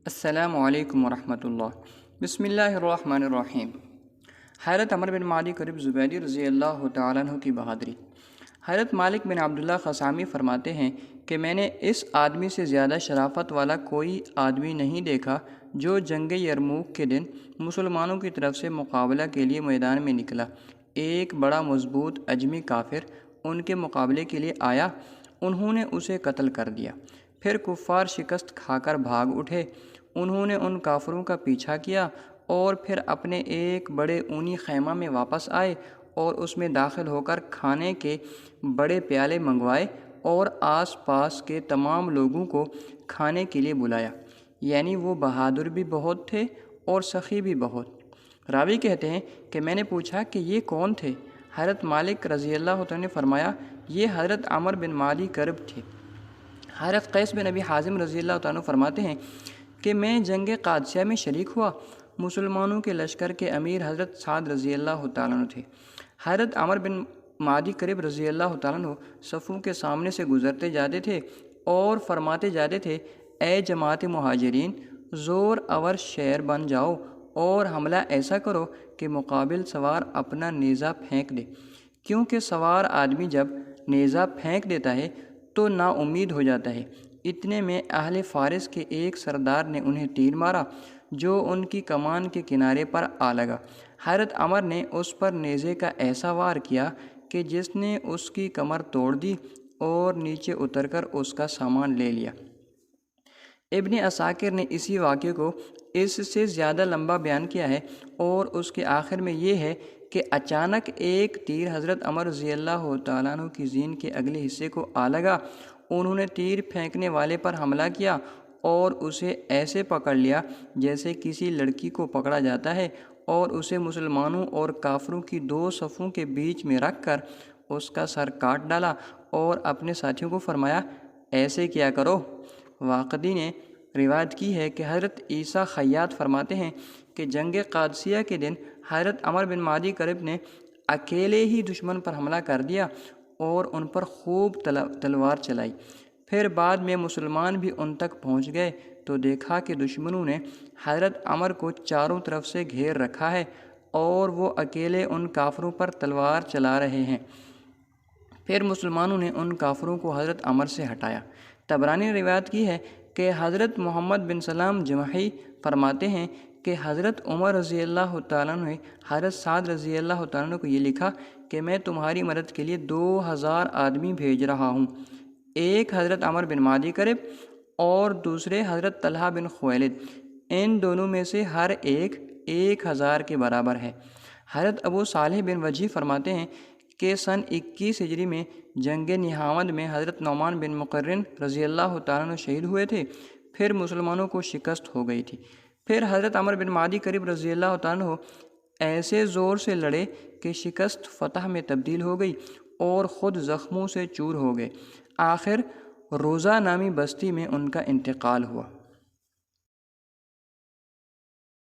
السلام علیکم ورحمۃ اللہ۔ بسم اللہ الرحمن الرحیم۔ حضرت عمر بن معدی کرب زبیدی رضی اللہ تعالیٰ عنہ کی بہادری۔ حضرت مالک بن عبداللہ خثامی فرماتے ہیں کہ میں نے اس آدمی سے زیادہ شرافت والا کوئی آدمی نہیں دیکھا جو جنگ یرموک کے دن مسلمانوں کی طرف سے مقابلہ کے لیے میدان میں نکلا۔ ایک بڑا مضبوط اجمی کافر ان کے مقابلے کے لیے آیا، انہوں نے اسے قتل کر دیا۔ پھر کفار شکست کھا کر بھاگ اٹھے، انہوں نے ان کافروں کا پیچھا کیا اور پھر اپنے ایک بڑے اونی خیمہ میں واپس آئے اور اس میں داخل ہو کر کھانے کے بڑے پیالے منگوائے اور آس پاس کے تمام لوگوں کو کھانے کے لیے بلایا۔ یعنی وہ بہادر بھی بہت تھے اور سخی بھی بہت۔ راوی کہتے ہیں کہ میں نے پوچھا کہ یہ کون تھے؟ حضرت مالک رضی اللہ عنہ نے فرمایا یہ حضرت عمر بن معدی کرب تھے۔ حضرت قیس بن ابی حازم رضی اللہ عنہ فرماتے ہیں کہ میں جنگ قادسیہ میں شریک ہوا۔ مسلمانوں کے لشکر کے امیر حضرت سعد رضی اللہ تعالیٰ عنہ تھے۔ حضرت عمر بن معدی کرب رضی اللہ تعالیٰ عنہ صفوں کے سامنے سے گزرتے جاتے تھے اور فرماتے جاتے تھے، اے جماعت مہاجرین، زور آور شیر بن جاؤ اور حملہ ایسا کرو کہ مقابل سوار اپنا نیزہ پھینک دے، کیونکہ سوار آدمی جب نیزہ پھینک دیتا ہے تو نا امید ہو جاتا ہے۔ اتنے میں اہل فارس کے ایک سردار نے انہیں تیر مارا جو ان کی کمان کے کنارے پر آ لگا۔ حضرت عمر نے اس پر نیزے کا ایسا وار کیا کہ جس نے اس کی کمر توڑ دی اور نیچے اتر کر اس کا سامان لے لیا۔ ابن عساکر نے اسی واقعے کو اس سے زیادہ لمبا بیان کیا ہے اور اس کے آخر میں یہ ہے کہ اچانک ایک تیر حضرت عمر رضی اللہ تعالیٰ عنہ کی زین کے اگلے حصے کو آ لگا۔ انہوں نے تیر پھینکنے والے پر حملہ کیا اور اسے ایسے پکڑ لیا جیسے کسی لڑکی کو پکڑا جاتا ہے، اور اسے مسلمانوں اور کافروں کی دو صفوں کے بیچ میں رکھ کر اس کا سر کاٹ ڈالا اور اپنے ساتھیوں کو فرمایا، ایسے کیا کرو۔ واقدی نے روایت کی ہے کہ حضرت عیسیٰ خیاط فرماتے ہیں کہ جنگ قادسیہ کے دن حضرت عمر بن معدی کرب نے اکیلے ہی دشمن پر حملہ کر دیا اور ان پر خوب تلوار چلائی۔ پھر بعد میں مسلمان بھی ان تک پہنچ گئے تو دیکھا کہ دشمنوں نے حضرت عمر کو چاروں طرف سے گھیر رکھا ہے اور وہ اکیلے ان کافروں پر تلوار چلا رہے ہیں۔ پھر مسلمانوں نے ان کافروں کو حضرت عمر سے ہٹایا۔ طبرانی نے روایت کی ہے کہ حضرت محمد بن سلام جمحی فرماتے ہیں کہ حضرت عمر رضی اللہ تعالیٰ نے حضرت سعد رضی اللہ تعالیٰ کو یہ لکھا کہ میں تمہاری مدد کے لیے 2000 آدمی بھیج رہا ہوں، ایک حضرت عمر بن معدی کرب اور دوسرے حضرت طلحہ بن خویلد، ان دونوں میں سے ہر ایک 1000 کے برابر ہے۔ حضرت ابو صالح بن وجیح فرماتے ہیں کہ سن 21 ہجری میں جنگ نہاوند میں حضرت نعمان بن مقرن رضی اللہ تعالیٰ عنہ شہید ہوئے تھے۔ پھر مسلمانوں کو شکست ہو گئی تھی۔ پھر حضرت عمر بن معدی کرب رضی اللہ تعالیٰ عنہ ایسے زور سے لڑے کہ شکست فتح میں تبدیل ہو گئی اور خود زخموں سے چور ہو گئے۔ آخر روزہ نامی بستی میں ان کا انتقال ہوا۔